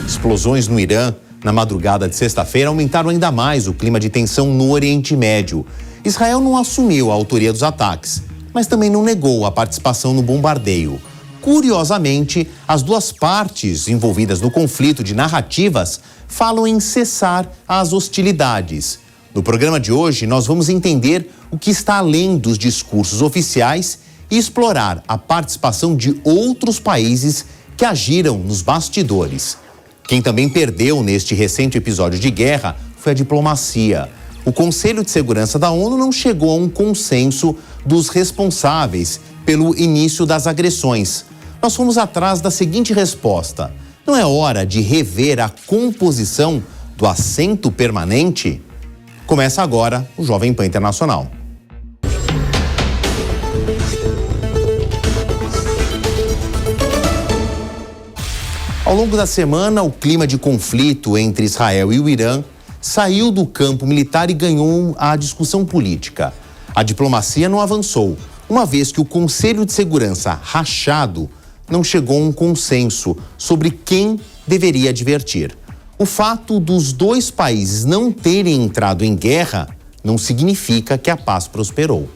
Explosões no Irã na madrugada de sexta-feira aumentaram ainda mais o clima de tensão no Oriente Médio. Israel não assumiu a autoria dos ataques, mas também não negou a participação no bombardeio. Curiosamente, as duas partes envolvidas no conflito de narrativas falam em cessar as hostilidades. No programa de hoje, nós vamos entender o que está além dos discursos oficiais e explorar a participação de outros países que agiram nos bastidores. Quem também perdeu neste recente episódio de guerra foi a diplomacia. O Conselho de Segurança da ONU não chegou a um consenso dos responsáveis pelo início das agressões. Nós fomos atrás da seguinte resposta: não é hora de rever a composição do assento permanente? Começa agora o Jovem Pan Internacional. Ao longo da semana, o clima de conflito entre Israel e o Irã saiu do campo militar e ganhou a discussão política. A diplomacia não avançou, uma vez que o Conselho de Segurança rachado não chegou a um consenso sobre quem deveria advertir. O fato dos dois países não terem entrado em guerra não significa que a paz prosperou.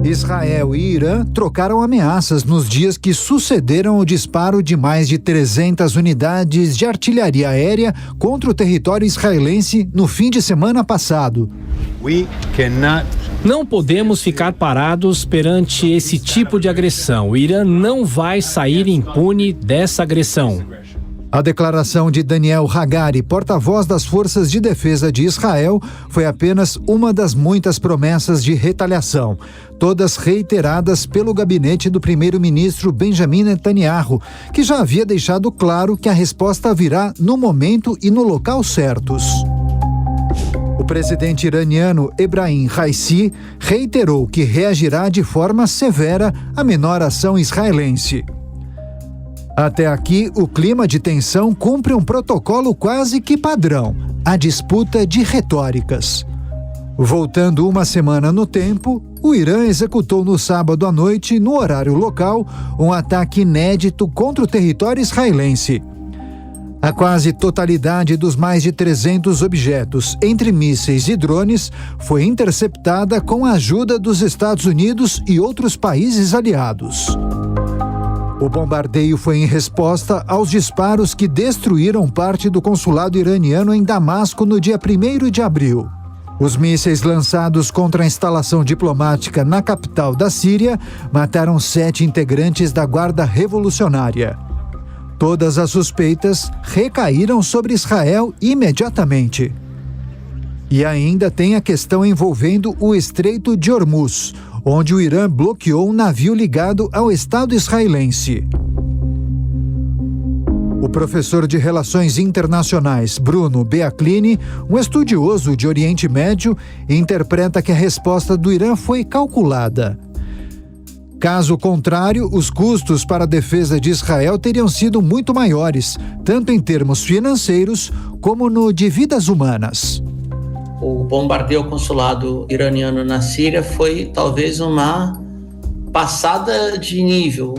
Israel e Irã trocaram ameaças nos dias que sucederam o disparo de mais de 300 unidades de artilharia aérea contra o território israelense no fim de semana passado. Não podemos ficar parados perante esse tipo de agressão. O Irã não vai sair impune dessa agressão. A declaração de Daniel Hagari, porta-voz das Forças de Defesa de Israel, foi apenas uma das muitas promessas de retaliação, todas reiteradas pelo gabinete do primeiro-ministro Benjamin Netanyahu, que já havia deixado claro que a resposta virá no momento e no local certos. O presidente iraniano Ebrahim Raisi reiterou que reagirá de forma severa à menor ação israelense. Até aqui, o clima de tensão cumpre um protocolo quase que padrão, a disputa de retóricas. Voltando uma semana no tempo, o Irã executou no sábado à noite, no horário local, um ataque inédito contra o território israelense. A quase totalidade dos mais de 300 objetos, entre mísseis e drones, foi interceptada com a ajuda dos Estados Unidos e outros países aliados. O bombardeio foi em resposta aos disparos que destruíram parte do consulado iraniano em Damasco no dia 1º de abril. Os mísseis lançados contra a instalação diplomática na capital da Síria mataram 7 integrantes da Guarda Revolucionária. Todas as suspeitas recaíram sobre Israel imediatamente. E ainda tem a questão envolvendo o Estreito de Hormuz, onde o Irã bloqueou um navio ligado ao Estado israelense. O professor de Relações Internacionais, Bruno Beaclini, um estudioso de Oriente Médio, interpreta que a resposta do Irã foi calculada. Caso contrário, os custos para a defesa de Israel teriam sido muito maiores, tanto em termos financeiros como no de vidas humanas. O bombardeio ao consulado iraniano na Síria foi talvez uma passada de nível,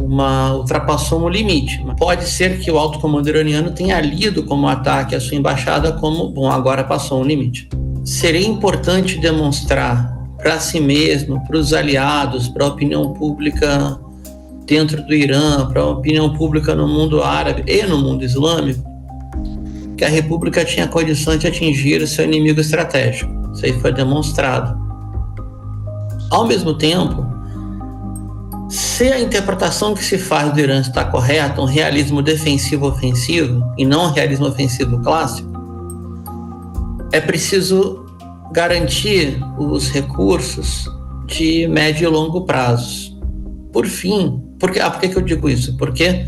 ultrapassou um limite. Pode ser que o alto comando iraniano tenha lido como ataque à sua embaixada como, agora passou um limite. Seria importante demonstrar para si mesmo, para os aliados, para a opinião pública dentro do Irã, para a opinião pública no mundo árabe e no mundo islâmico, que a República tinha condições de atingir o seu inimigo estratégico. Isso aí foi demonstrado. Ao mesmo tempo, se a interpretação que se faz do Irã está correta, um realismo defensivo-ofensivo e não um realismo ofensivo clássico, é preciso garantir os recursos de médio e longo prazos. Por fim, por que eu digo isso? Porque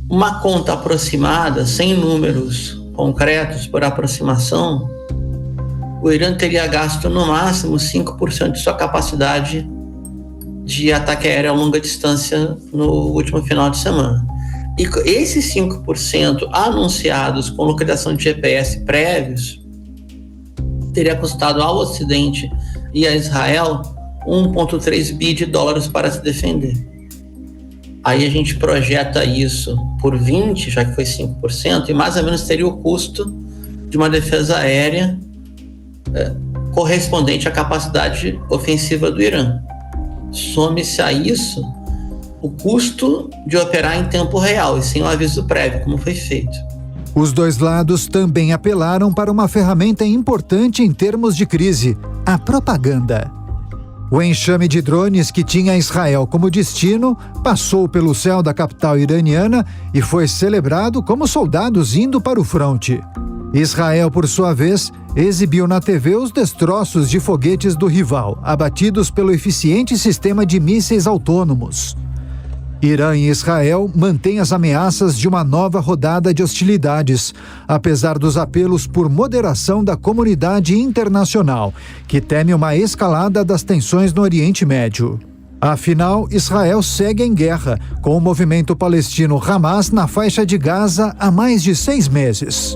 uma conta aproximada, sem números concretos por aproximação, o Irã teria gasto no máximo 5% de sua capacidade de ataque aéreo a longa distância no último final de semana. E esses 5% anunciados com localização de GPS prévios teria custado ao Ocidente e a Israel 1,3 bi de dólares para se defender. Aí a gente projeta isso por 20%, já que foi 5%, e mais ou menos teria o custo de uma defesa aérea correspondente à capacidade ofensiva do Irã. Some-se a isso o custo de operar em tempo real e sem o aviso prévio, como foi feito. Os dois lados também apelaram para uma ferramenta importante em termos de crise: a propaganda. O enxame de drones que tinha Israel como destino passou pelo céu da capital iraniana e foi celebrado como soldados indo para o fronte. Israel, por sua vez, exibiu na TV os destroços de foguetes do rival, abatidos pelo eficiente sistema de mísseis autônomos. Irã e Israel mantêm as ameaças de uma nova rodada de hostilidades, apesar dos apelos por moderação da comunidade internacional, que teme uma escalada das tensões no Oriente Médio. Afinal, Israel segue em guerra com o movimento palestino Hamas na faixa de Gaza há mais de 6 meses.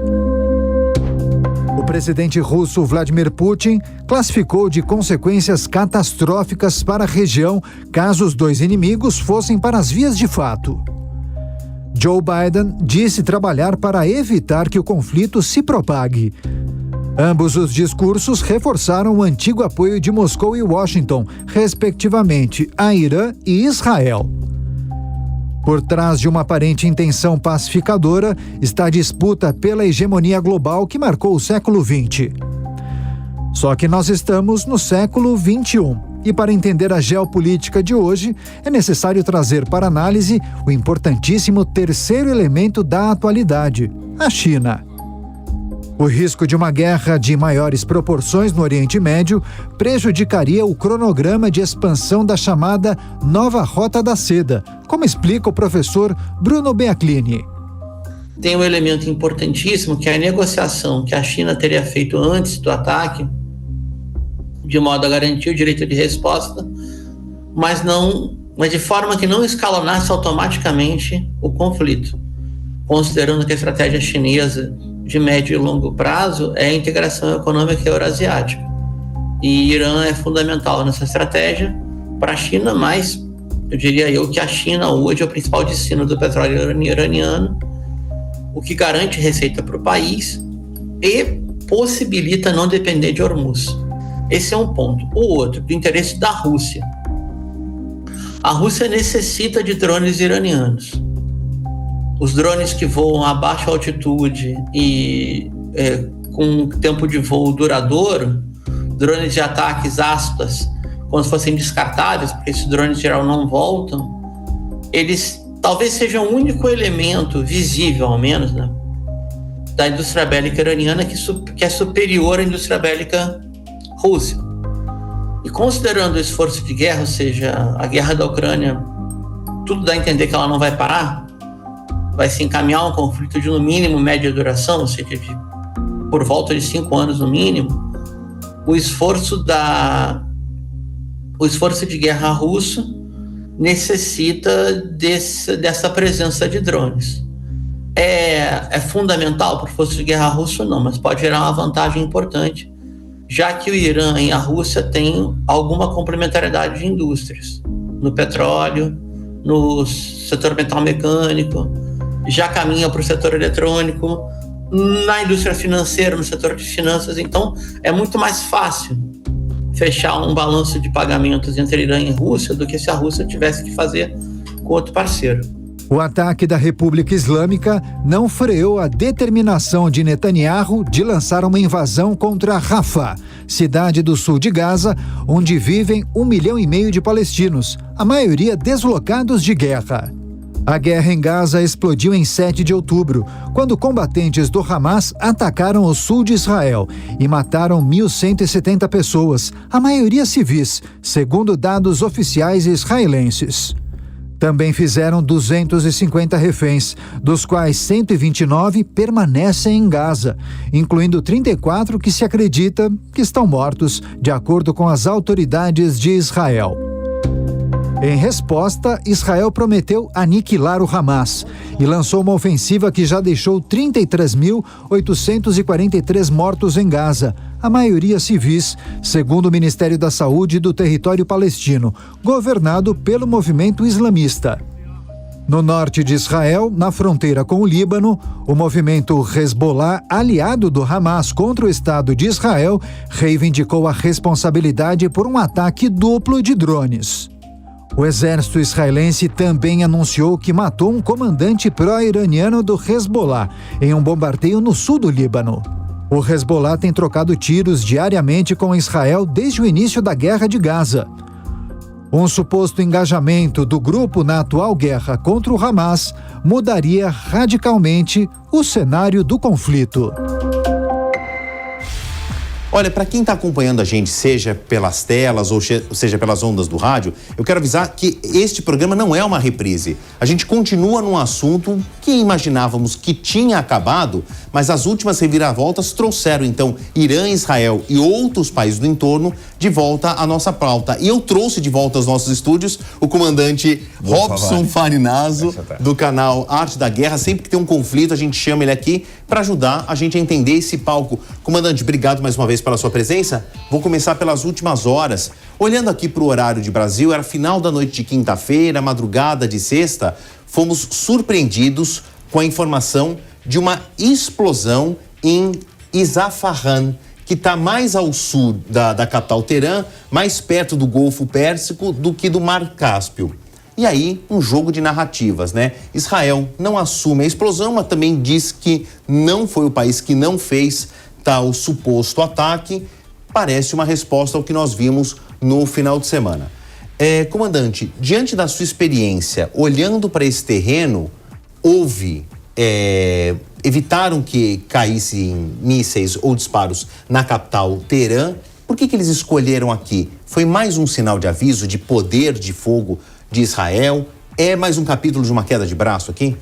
O presidente russo Vladimir Putin classificou de consequências catastróficas para a região caso os dois inimigos fossem para as vias de fato. Joe Biden disse trabalhar para evitar que o conflito se propague. Ambos os discursos reforçaram o antigo apoio de Moscou e Washington, respectivamente, a Irã e Israel. Por trás de uma aparente intenção pacificadora está a disputa pela hegemonia global que marcou o século XX. Só que nós estamos no século XXI. E para entender a geopolítica de hoje, é necessário trazer para análise o importantíssimo terceiro elemento da atualidade: a China. O risco de uma guerra de maiores proporções no Oriente Médio prejudicaria o cronograma de expansão da chamada Nova Rota da Seda, como explica o professor Bruno Beaclini. Tem um elemento importantíssimo, que é a negociação que a China teria feito antes do ataque, de modo a garantir o direito de resposta, mas de forma que não escalonasse automaticamente o conflito, considerando que a estratégia chinesa de médio e longo prazo é a integração econômica eurasiática. E Irã é fundamental nessa estratégia para a China, mas eu diria que a China hoje é o principal destino do petróleo iraniano, o que garante receita para o país e possibilita não depender de Hormuz. Esse é um ponto. O outro, do interesse da Rússia. A Rússia necessita de drones iranianos. Os drones que voam a baixa altitude e com tempo de voo duradouro, drones de ataques aspas, quando fossem descartáveis, porque esses drones em geral não voltam, eles talvez sejam o único elemento visível, ao menos, né, da indústria bélica iraniana que é superior à indústria bélica russa. E considerando o esforço de guerra, ou seja, a guerra da Ucrânia, tudo dá a entender que ela não vai parar, vai se encaminhar um conflito de no mínimo média duração, ou seja, por volta de 5 anos no mínimo, o esforço de guerra russo necessita dessa presença de drones. É fundamental para o esforço de guerra russo? Não, mas pode gerar uma vantagem importante, já que o Irã e a Rússia têm alguma complementariedade de indústrias, no petróleo, no setor metal mecânico, já caminha para o setor eletrônico, na indústria financeira, no setor de finanças. Então é muito mais fácil fechar um balanço de pagamentos entre Irã e Rússia do que se a Rússia tivesse que fazer com outro parceiro. O ataque da República Islâmica não freou a determinação de Netanyahu de lançar uma invasão contra Rafah, cidade do sul de Gaza, onde vivem 1,5 milhão de palestinos, a maioria deslocados de guerra. A guerra em Gaza explodiu em 7 de outubro, quando combatentes do Hamas atacaram o sul de Israel e mataram 1.170 pessoas, a maioria civis, segundo dados oficiais israelenses. Também fizeram 250 reféns, dos quais 129 permanecem em Gaza, incluindo 34 que se acredita que estão mortos, de acordo com as autoridades de Israel. Em resposta, Israel prometeu aniquilar o Hamas e lançou uma ofensiva que já deixou 33.843 mortos em Gaza, a maioria civis, segundo o Ministério da Saúde do território palestino, governado pelo movimento islamista. No norte de Israel, na fronteira com o Líbano, o movimento Hezbollah, aliado do Hamas contra o Estado de Israel, reivindicou a responsabilidade por um ataque duplo de drones. O exército israelense também anunciou que matou um comandante pró-iraniano do Hezbollah em um bombardeio no sul do Líbano. O Hezbollah tem trocado tiros diariamente com Israel desde o início da guerra de Gaza. Um suposto engajamento do grupo na atual guerra contra o Hamas mudaria radicalmente o cenário do conflito. Olha, para quem está acompanhando a gente, seja pelas telas ou seja pelas ondas do rádio, eu quero avisar que este programa não é uma reprise. A gente continua num assunto que imaginávamos que tinha acabado, mas as últimas reviravoltas trouxeram, então, Irã, Israel e outros países do entorno de volta à nossa pauta. E eu trouxe de volta aos nossos estúdios o comandante Robson Farinazzo, do canal Arte da Guerra. Sempre que tem um conflito, a gente chama ele aqui para ajudar a gente a entender esse palco. Comandante, obrigado mais uma vez pela sua presença. Vou começar pelas últimas horas. Olhando aqui para o horário de Brasil, era final da noite de quinta-feira, madrugada de sexta, fomos surpreendidos com a informação de uma explosão em Isfahan, que está mais ao sul da capital Teherã, mais perto do Golfo Pérsico do que do Mar Cáspio. E aí, um jogo de narrativas, né? Israel não assume a explosão, mas também diz que não foi o país que não fez tal suposto ataque. Parece uma resposta ao que nós vimos no final de semana. Comandante, diante da sua experiência, olhando para esse terreno, evitaram que caíssem mísseis ou disparos na capital Teherã. Por que eles escolheram aqui? Foi mais um sinal de aviso, de poder de fogo de Israel? É mais um capítulo de uma queda de braço aqui?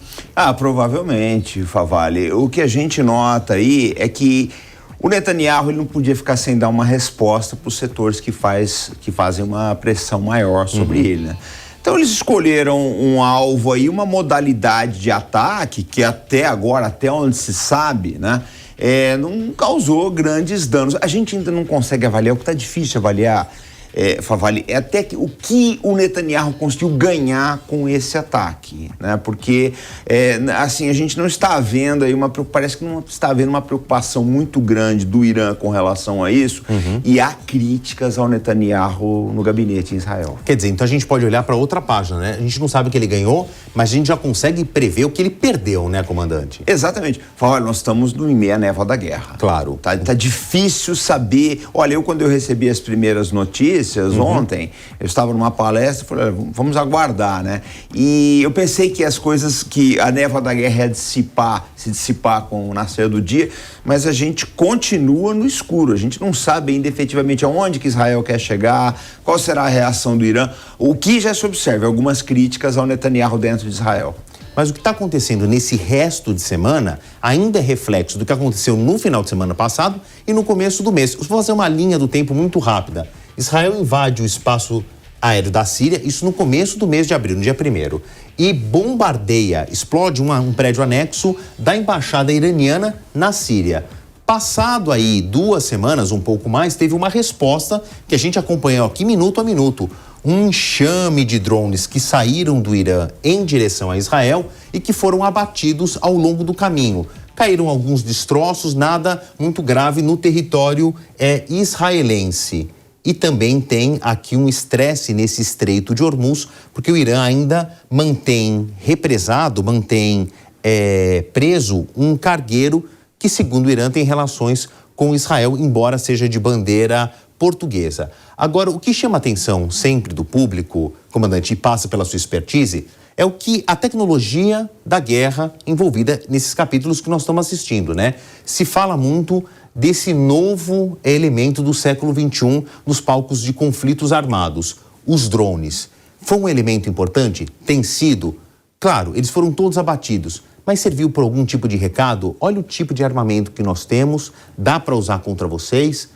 Provavelmente, Favale. O que a gente nota aí é que o Netanyahu ele não podia ficar sem dar uma resposta para os setores que fazem uma pressão maior sobre ele, né? Então eles escolheram um alvo aí, uma modalidade de ataque que até agora, até onde se sabe, né, não causou grandes danos. A gente ainda não consegue avaliar, o que está difícil avaliar, Favale, é até o que o Netanyahu conseguiu ganhar com esse ataque, né? Porque, assim, a gente não está vendo aí parece que não está havendo uma preocupação muito grande do Irã com relação a isso, e há críticas ao Netanyahu no gabinete em Israel. Quer dizer, então a gente pode olhar para outra página, né? A gente não sabe o que ele ganhou, mas a gente já consegue prever o que ele perdeu, né, comandante? Exatamente. Olha, nós estamos no meio névoa da guerra. Claro. Tá difícil saber. Olha, quando eu recebi as primeiras notícias, ontem, eu estava numa palestra, falei, vamos aguardar, né? E eu pensei que que a névoa da guerra ia se dissipar com o nascer do dia, mas a gente continua no escuro, a gente não sabe ainda efetivamente aonde que Israel quer chegar, qual será a reação do Irã. O que já se observa, algumas críticas ao Netanyahu dentro de Israel. Mas o que está acontecendo nesse resto de semana ainda é reflexo do que aconteceu no final de semana passado e no começo do mês. Vou fazer uma linha do tempo muito rápida. Israel invade o espaço aéreo da Síria, isso no começo do mês de abril, no dia 1º, e bombardeia, explode um prédio anexo da embaixada iraniana na Síria. Passado aí 2 semanas, um pouco mais, teve uma resposta que a gente acompanhou aqui minuto a minuto. Um enxame de drones que saíram do Irã em direção a Israel e que foram abatidos ao longo do caminho. Caíram alguns destroços, nada muito grave no território israelense. E também tem aqui um estresse nesse Estreito de Hormuz, porque o Irã ainda mantém preso um cargueiro que, segundo o Irã, tem relações com Israel, embora seja de bandeira portuguesa. Agora, o que chama a atenção sempre do público, comandante, e passa pela sua expertise, é o que a tecnologia da guerra envolvida nesses capítulos que nós estamos assistindo, né? Se fala muito desse novo elemento do século XXI nos palcos de conflitos armados, os drones. Foi um elemento importante? Tem sido? Claro, eles foram todos abatidos, mas serviu por algum tipo de recado? Olha o tipo de armamento que nós temos, dá para usar contra vocês.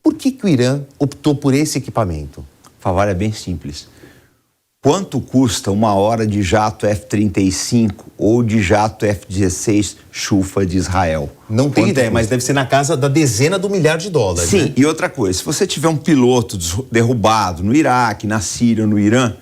Por que o Irã optou por esse equipamento? Favara, é bem simples. Quanto custa uma hora de jato F-35 ou de jato F-16 Shufa de Israel? Não tenho ideia, mas deve ser na casa da dezena do milhar de dólares. Sim, né? E outra coisa, se você tiver um piloto derrubado no Iraque, na Síria, no Irã,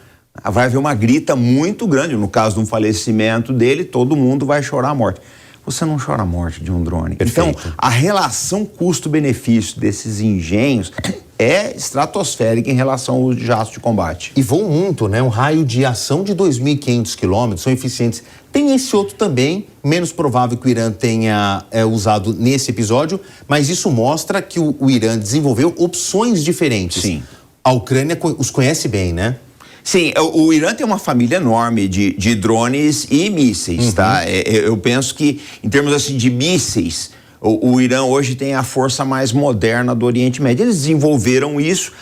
vai haver uma grita muito grande. No caso de um falecimento dele, todo mundo vai chorar a morte. Você não chora a morte de um drone. Perfeito. Então, a relação custo-benefício desses engenhos é estratosférica em relação ao uso de jatos de combate. E voam muito, né? Um raio de ação de 2.500 quilômetros, são eficientes. Tem esse outro também, menos provável que o Irã tenha usado nesse episódio, mas isso mostra que o Irã desenvolveu opções diferentes. Sim. A Ucrânia os conhece bem, né? Sim, o Irã tem uma família enorme de drones e mísseis, tá? Eu penso que, em termos assim de mísseis, o Irã hoje tem a força mais moderna do Oriente Médio. Eles desenvolveram isso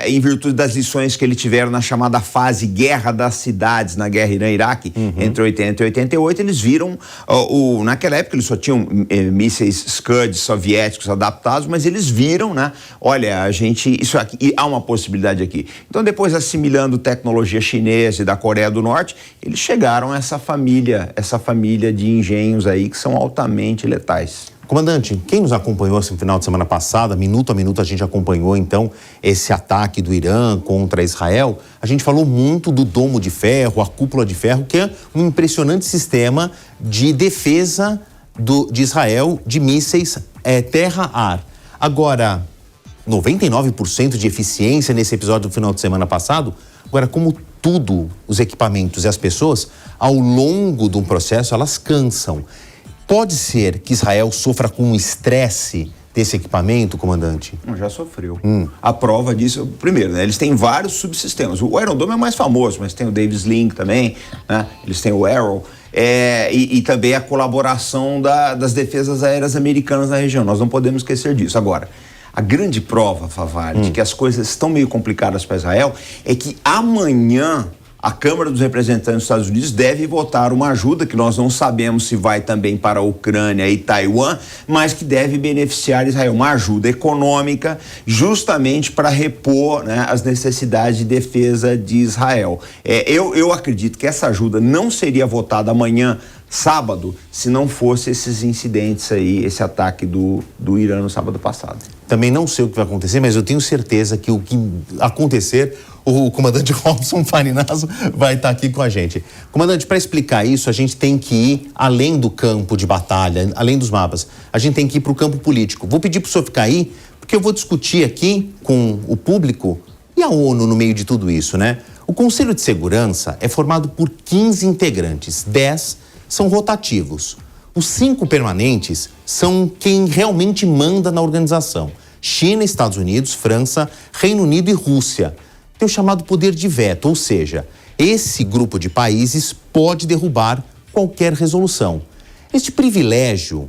em virtude das lições que eles tiveram na chamada fase Guerra das Cidades, na Guerra Irã-Iraque, entre 80 e 88. Eles viram, naquela época eles só tinham mísseis Scud soviéticos adaptados, mas eles viram, né? Olha, isso aqui, há uma possibilidade aqui. Então, depois assimilando tecnologia chinesa e da Coreia do Norte, eles chegaram a essa família de engenhos aí que são altamente letais. Comandante, quem nos acompanhou esse final de semana passada, minuto a minuto a gente acompanhou então esse ataque do Irã contra Israel. A gente falou muito do domo de ferro, a cúpula de ferro, que é um impressionante sistema de defesa de Israel de mísseis terra-ar. Agora, 99% de eficiência nesse episódio do final de semana passado. Agora, como tudo, os equipamentos e as pessoas, ao longo de um processo, elas cansam. Pode ser que Israel sofra com um estresse desse equipamento, comandante? Já sofreu. A prova disso, primeiro, né, eles têm vários subsistemas. O Iron Dome é o mais famoso, mas tem o Davis Link também, né? Eles têm o Arrow. E também a colaboração das defesas aéreas americanas na região. Nós não podemos esquecer disso. Agora, a grande prova, Favalli, de que as coisas estão meio complicadas para Israel é que amanhã a Câmara dos Representantes dos Estados Unidos deve votar uma ajuda que nós não sabemos se vai também para a Ucrânia e Taiwan, mas que deve beneficiar Israel, uma ajuda econômica justamente para repor, né, as necessidades de defesa de Israel. Eu acredito que essa ajuda não seria votada amanhã, sábado, se não fosse esses incidentes aí, esse ataque do Irã no sábado passado. Também não sei o que vai acontecer, mas eu tenho certeza que o que acontecer, o comandante Robson Farinaso vai estar aqui com a gente. Comandante, para explicar isso, a gente tem que ir além do campo de batalha, além dos mapas. A gente tem que ir para o campo político. Vou pedir para o senhor ficar aí, porque eu vou discutir aqui com o público e a ONU no meio de tudo isso, né? O Conselho de Segurança é formado por 15 integrantes, 10 são rotativos. Os 5 permanentes são quem realmente manda na organização. China, Estados Unidos, França, Reino Unido e Rússia. Tem o chamado poder de veto, ou seja, esse grupo de países pode derrubar qualquer resolução. Este privilégio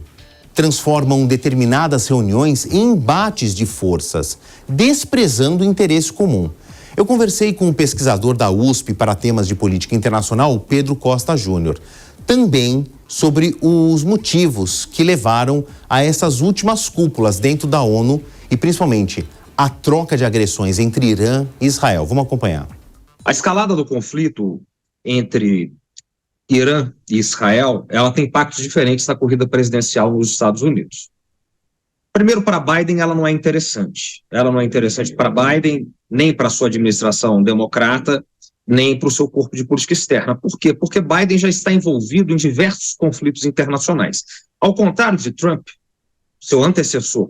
transforma determinadas reuniões em embates de forças, desprezando o interesse comum. Eu conversei com um pesquisador da USP para temas de política internacional, Pedro Costa Júnior, também sobre os motivos que levaram a essas últimas cúpulas dentro da ONU e, principalmente, a troca de agressões entre Irã e Israel. Vamos acompanhar. A escalada do conflito entre Irã e Israel, ela tem impactos diferentes na corrida presidencial nos Estados Unidos. Primeiro, para Biden, ela não é interessante. Ela não é interessante para Biden, nem para a sua administração democrata, nem para o seu corpo de política externa. Por quê? Porque Biden já está envolvido em diversos conflitos internacionais. Ao contrário de Trump, seu antecessor,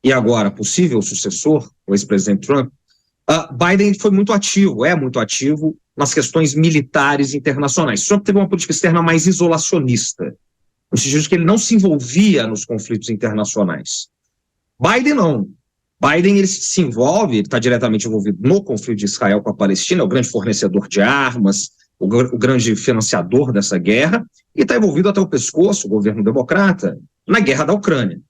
e agora possível sucessor, o ex-presidente Trump, Biden foi muito ativo, é muito ativo nas questões militares internacionais. Trump teve uma política externa mais isolacionista, no sentido de que ele não se envolvia nos conflitos internacionais. Biden não. Biden ele se envolve, ele está diretamente envolvido no conflito de Israel com a Palestina, é o grande fornecedor de armas, o grande financiador dessa guerra, e está envolvido até o pescoço, o governo democrata, na guerra da Ucrânia.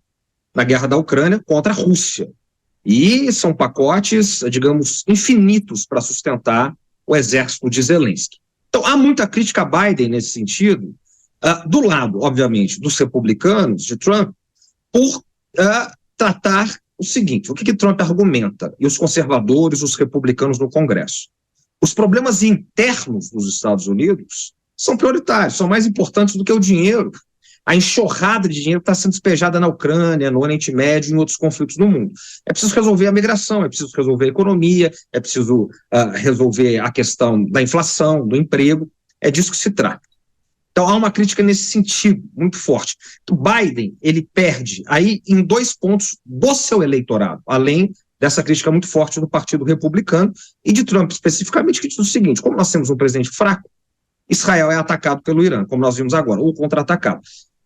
Na guerra da Ucrânia contra a Rússia. E são pacotes, digamos, infinitos para sustentar o exército de Zelensky. Então, há muita crítica a Biden nesse sentido, do lado, obviamente, dos republicanos, de Trump, por tratar o seguinte: o que Trump argumenta, e os conservadores, os republicanos no Congresso? Os problemas internos dos Estados Unidos são prioritários, são mais importantes do que o dinheiro. a enxurrada de dinheiro que está sendo despejada na Ucrânia, no Oriente Médio e em outros conflitos do mundo. É preciso resolver a migração, é preciso resolver a economia, é preciso resolver a questão da inflação, do emprego, é disso que se trata. Então, há uma crítica nesse sentido, muito forte. O Biden, ele perde aí em 2 pontos do seu eleitorado, além dessa crítica muito forte do Partido Republicano e de Trump especificamente, que diz o seguinte: como nós temos um presidente fraco, Israel é atacado pelo Irã, como nós vimos agora, ou contra-atacado.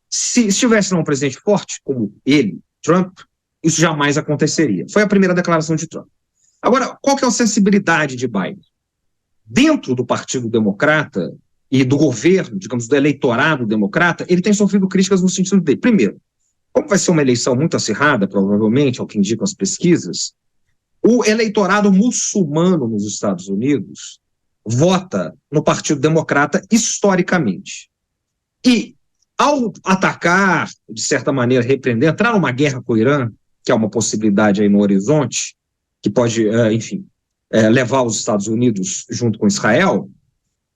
Se estivesse um presidente forte, como ele, Trump, isso jamais aconteceria. Foi a primeira declaração de Trump. Agora, qual que é a sensibilidade de Biden? Dentro do Partido Democrata e do governo, digamos, do eleitorado democrata, ele tem sofrido críticas no sentido dele. Primeiro, como vai ser uma eleição muito acirrada, provavelmente, ao que indicam as pesquisas, o eleitorado muçulmano nos Estados Unidos vota no Partido Democrata historicamente. E, ao atacar, de certa maneira, repreender, entrar numa guerra com o Irã, que é uma possibilidade aí no horizonte, que pode, levar os Estados Unidos junto com Israel,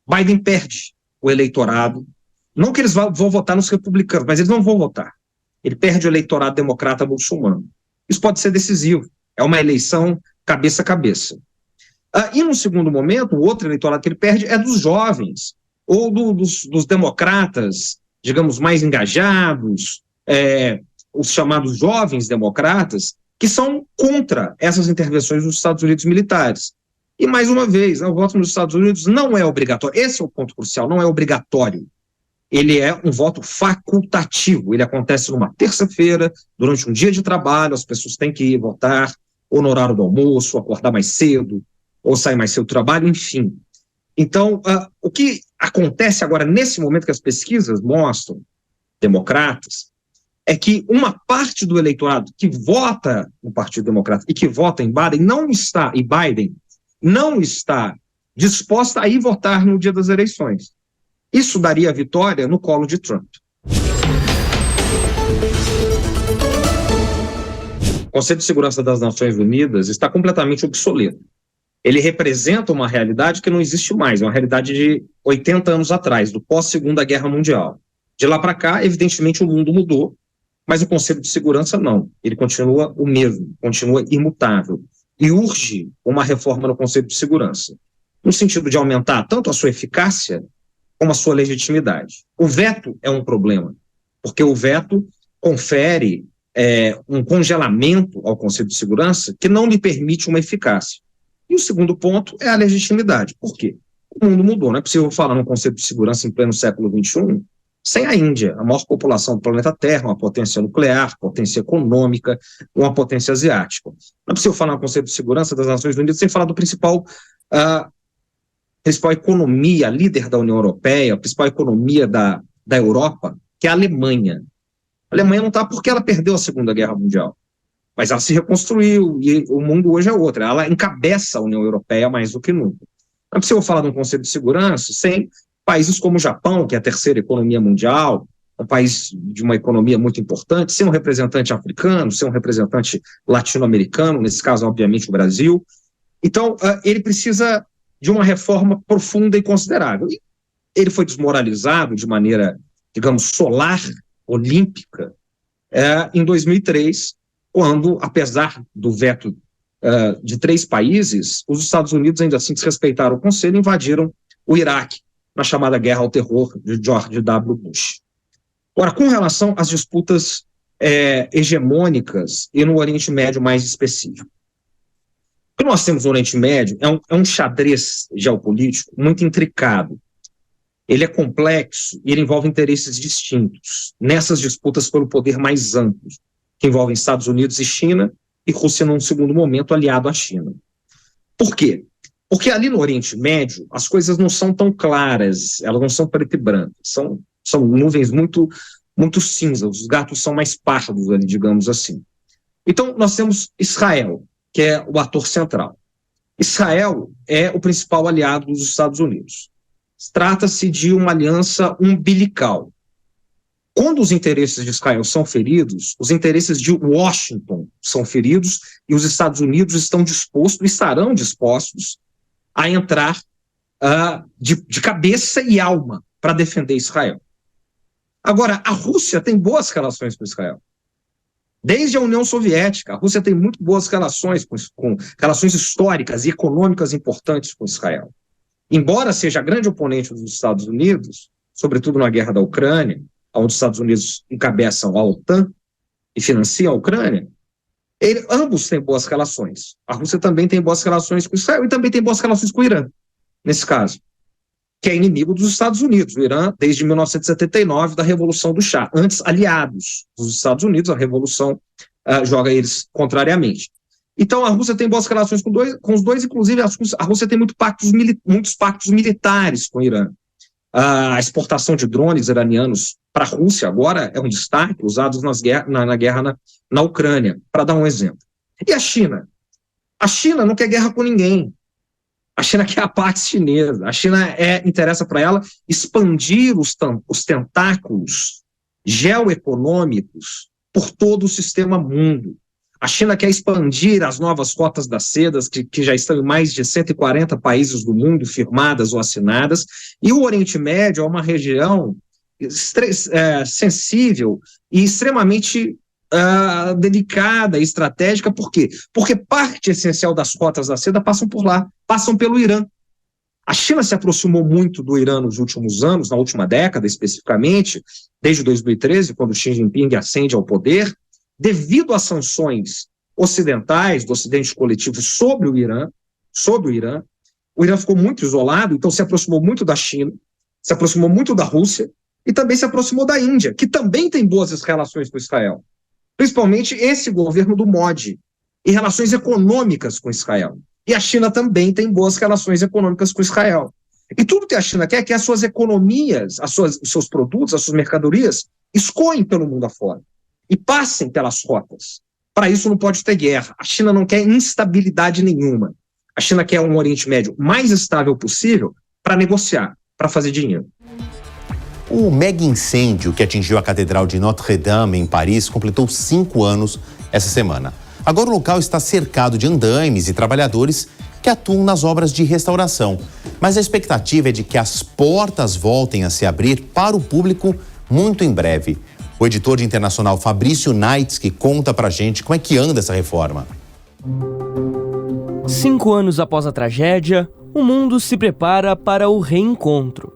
Biden perde o eleitorado. Não que eles vão votar nos republicanos, mas eles não vão votar. Ele perde o eleitorado democrata muçulmano. Isso pode ser decisivo. É uma eleição cabeça a cabeça. E, no segundo momento, o outro eleitorado que ele perde é dos jovens, ou dos democratas, digamos, mais engajados, os chamados jovens democratas, que são contra essas intervenções dos Estados Unidos militares. E, mais uma vez, o voto nos Estados Unidos não é obrigatório. Esse é o ponto crucial, não é obrigatório. Ele é um voto facultativo. Ele acontece numa terça-feira, durante um dia de trabalho, as pessoas têm que ir votar, ou no horário do almoço, acordar mais cedo, ou sair mais cedo do trabalho, enfim. Então, o que acontece agora, nesse momento que as pesquisas mostram, democratas, é que uma parte do eleitorado que vota no Partido Democrata e que vota em Biden não está disposta a ir votar no dia das eleições. Isso daria a vitória no colo de Trump. O Conselho de Segurança das Nações Unidas está completamente obsoleto. Ele representa uma realidade que não existe mais, é uma realidade de 80 anos atrás, do pós-Segunda Guerra Mundial. De lá para cá, evidentemente, o mundo mudou, mas o Conselho de Segurança não. Ele continua o mesmo, continua imutável. E urge uma reforma no Conselho de Segurança, no sentido de aumentar tanto a sua eficácia como a sua legitimidade. O veto é um problema, porque o veto confere um congelamento ao Conselho de Segurança que não lhe permite uma eficácia. E o segundo ponto é a legitimidade. Por quê? O mundo mudou. Não é possível falar num Conselho de Segurança em pleno século XXI sem a Índia, a maior população do planeta Terra, uma potência nuclear, potência econômica, uma potência asiática. Não é possível falar no Conselho de Segurança das Nações Unidas sem falar do principal economia, líder da União Europeia, a principal economia da Europa, que é a Alemanha. A Alemanha não está porque ela perdeu a Segunda Guerra Mundial, mas ela se reconstruiu e o mundo hoje é outro. Ela encabeça a União Europeia mais do que nunca. Não é possível falar de um Conselho de Segurança sem países como o Japão, que é a terceira economia mundial, um país de uma economia muito importante, sem um representante africano, sem um representante latino-americano, nesse caso, obviamente, o Brasil. Então, ele precisa de uma reforma profunda e considerável. E ele foi desmoralizado de maneira, digamos, solar, olímpica, em 2003, quando, apesar do veto de 3 países, os Estados Unidos ainda assim desrespeitaram o Conselho e invadiram o Iraque, na chamada Guerra ao Terror de George W. Bush. Agora, com relação às disputas hegemônicas e no Oriente Médio mais específico. O que nós temos no Oriente Médio é um xadrez geopolítico muito intricado. Ele é complexo e ele envolve interesses distintos nessas disputas pelo poder mais amplo, que envolvem Estados Unidos e China, e Rússia, num segundo momento, aliado à China. Por quê? Porque ali no Oriente Médio, as coisas não são tão claras, elas não são preto e branco, são nuvens muito, muito cinzas, os gatos são mais pardos ali, digamos assim. Então, nós temos Israel, que é o ator central. Israel é o principal aliado dos Estados Unidos. Trata-se de uma aliança umbilical. Quando os interesses de Israel são feridos, os interesses de Washington são feridos e os Estados Unidos estarão dispostos a entrar de cabeça e alma para defender Israel. Agora, a Rússia tem boas relações com Israel. Desde a União Soviética, a Rússia tem muito boas relações, com relações históricas e econômicas importantes com Israel. Embora seja grande oponente dos Estados Unidos, sobretudo na guerra da Ucrânia, onde os Estados Unidos encabeçam a OTAN e financiam a Ucrânia, ambos têm boas relações. A Rússia também tem boas relações com Israel e também tem boas relações com o Irã, nesse caso, que é inimigo dos Estados Unidos. O Irã, desde 1979, da Revolução do Shah. Antes, aliados dos Estados Unidos, a Revolução joga eles contrariamente. Então, a Rússia tem boas relações com os dois, inclusive a Rússia tem muitos pactos militares com o Irã. A exportação de drones iranianos para a Rússia agora é um destaque, usados na guerra na Ucrânia, para dar um exemplo. E a China? A China não quer guerra com ninguém. A China quer a paz chinesa. A China interessa para ela expandir os tentáculos geoeconômicos por todo o sistema mundo. A China quer expandir as novas cotas das sedas, que já estão em mais de 140 países do mundo, firmadas ou assinadas, e o Oriente Médio é uma região sensível e extremamente delicada e estratégica. Por quê? Porque parte essencial das cotas da seda passam por lá, passam pelo Irã. A China se aproximou muito do Irã nos últimos anos, na última década especificamente, desde 2013, quando Xi Jinping ascende ao poder, devido às sanções ocidentais, do Ocidente coletivo sobre o Irã. O Irã ficou muito isolado, então se aproximou muito da China, se aproximou muito da Rússia e também se aproximou da Índia, que também tem boas relações com Israel. Principalmente esse governo do Modi, e relações econômicas com Israel. E a China também tem boas relações econômicas com Israel. E tudo que a China quer é que as suas economias, os seus produtos, as suas mercadorias, escoem pelo mundo afora e passem pelas rotas. Para isso não pode ter guerra. A China não quer instabilidade nenhuma. A China quer um Oriente Médio mais estável possível para negociar, para fazer dinheiro. O mega incêndio que atingiu a Catedral de Notre-Dame, em Paris, completou 5 anos essa semana. Agora o local está cercado de andaimes e trabalhadores que atuam nas obras de restauração. Mas a expectativa é de que as portas voltem a se abrir para o público muito em breve. O editor de internacional Fabrício Naitsky conta pra gente como é que anda essa reforma. 5 anos após a tragédia, o mundo se prepara para o reencontro.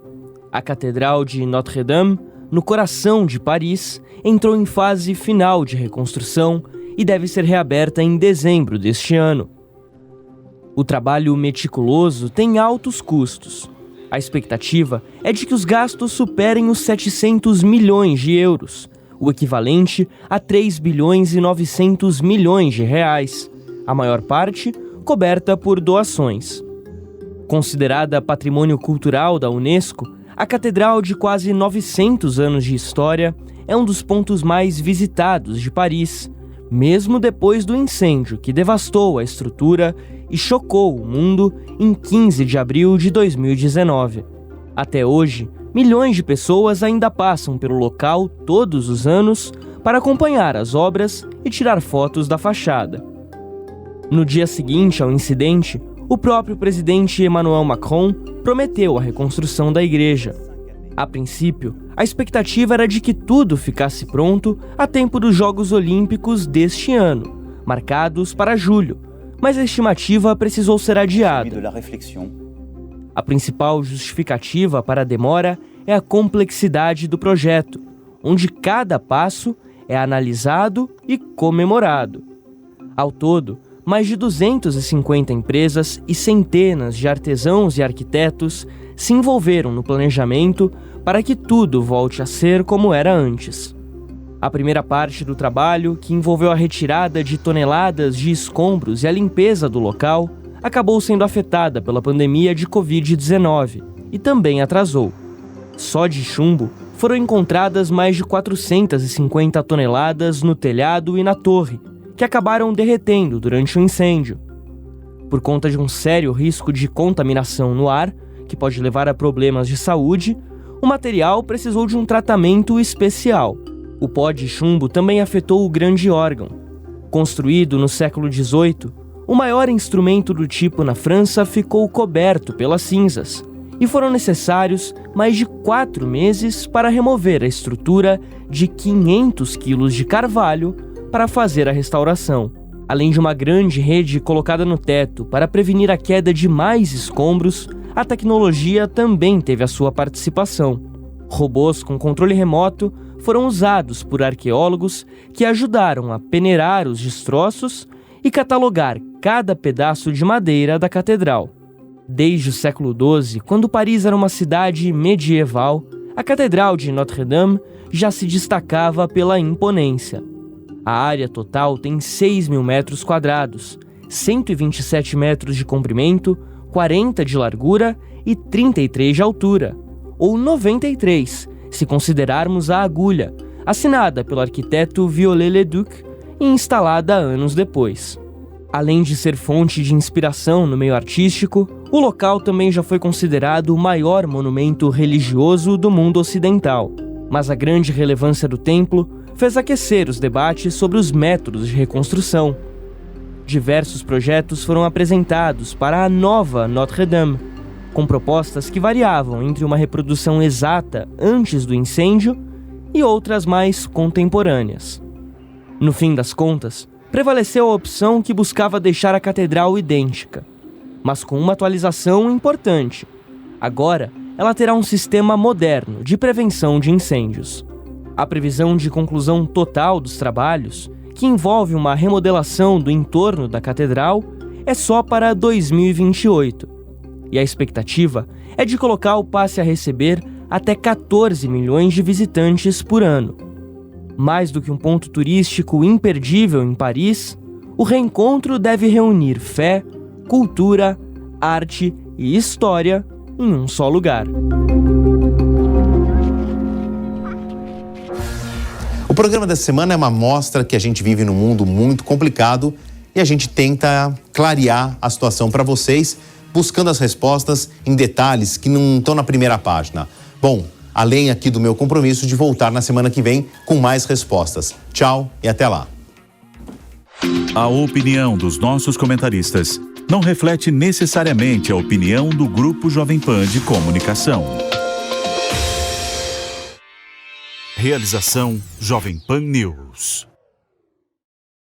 A Catedral de Notre-Dame, no coração de Paris, entrou em fase final de reconstrução e deve ser reaberta em dezembro deste ano. O trabalho meticuloso tem altos custos. A expectativa é de que os gastos superem os 700 milhões de euros, o equivalente a 3 bilhões e 900 milhões de reais, a maior parte coberta por doações. Considerada patrimônio cultural da Unesco, a Catedral de quase 900 anos de história é um dos pontos mais visitados de Paris, mesmo depois do incêndio que devastou a estrutura e chocou o mundo em 15 de abril de 2019. Até hoje, milhões de pessoas ainda passam pelo local todos os anos para acompanhar as obras e tirar fotos da fachada. No dia seguinte ao incidente, o próprio presidente Emmanuel Macron prometeu a reconstrução da igreja. A princípio, a expectativa era de que tudo ficasse pronto a tempo dos Jogos Olímpicos deste ano, marcados para julho, mas a estimativa precisou ser adiada. A principal justificativa para a demora é a complexidade do projeto, onde cada passo é analisado e comemorado. Ao todo, mais de 250 empresas e centenas de artesãos e arquitetos se envolveram no planejamento para que tudo volte a ser como era antes. A primeira parte do trabalho, que envolveu a retirada de toneladas de escombros e a limpeza do local, acabou sendo afetada pela pandemia de Covid-19 e também atrasou. Só de chumbo foram encontradas mais de 450 toneladas no telhado e na torre, que acabaram derretendo durante o incêndio. Por conta de um sério risco de contaminação no ar, que pode levar a problemas de saúde, o material precisou de um tratamento especial. O pó de chumbo também afetou o grande órgão. Construído no século XVIII, o maior instrumento do tipo na França ficou coberto pelas cinzas, e foram necessários mais de 4 meses para remover a estrutura de 500 quilos de carvalho para fazer a restauração. Além de uma grande rede colocada no teto para prevenir a queda de mais escombros, a tecnologia também teve a sua participação. Robôs com controle remoto foram usados por arqueólogos que ajudaram a peneirar os destroços e catalogar cada pedaço de madeira da catedral. Desde o século XII, quando Paris era uma cidade medieval, a Catedral de Notre-Dame já se destacava pela imponência. A área total tem 6.000 metros quadrados, 127 metros de comprimento, 40 de largura e 33 de altura, ou 93, se considerarmos a agulha, assinada pelo arquiteto Viollet-le-Duc e instalada anos depois. Além de ser fonte de inspiração no meio artístico, o local também já foi considerado o maior monumento religioso do mundo ocidental. Mas a grande relevância do templo fez aquecer os debates sobre os métodos de reconstrução. Diversos projetos foram apresentados para a nova Notre-Dame, com propostas que variavam entre uma reprodução exata antes do incêndio e outras mais contemporâneas. No fim das contas, prevaleceu a opção que buscava deixar a catedral idêntica, mas com uma atualização importante. Agora, ela terá um sistema moderno de prevenção de incêndios. A previsão de conclusão total dos trabalhos, que envolve uma remodelação do entorno da catedral, é só para 2028. E a expectativa é de que o local passe a receber até 14 milhões de visitantes por ano. Mais do que um ponto turístico imperdível em Paris, o reencontro deve reunir fé, cultura, arte e história em um só lugar. O programa dessa semana é uma mostra que a gente vive num mundo muito complicado e a gente tenta clarear a situação para vocês, buscando as respostas em detalhes que não estão na primeira página. Bom, além aqui do meu compromisso de voltar na semana que vem com mais respostas. Tchau e até lá. A opinião dos nossos comentaristas não reflete necessariamente a opinião do Grupo Jovem Pan de Comunicação. Realização Jovem Pan News.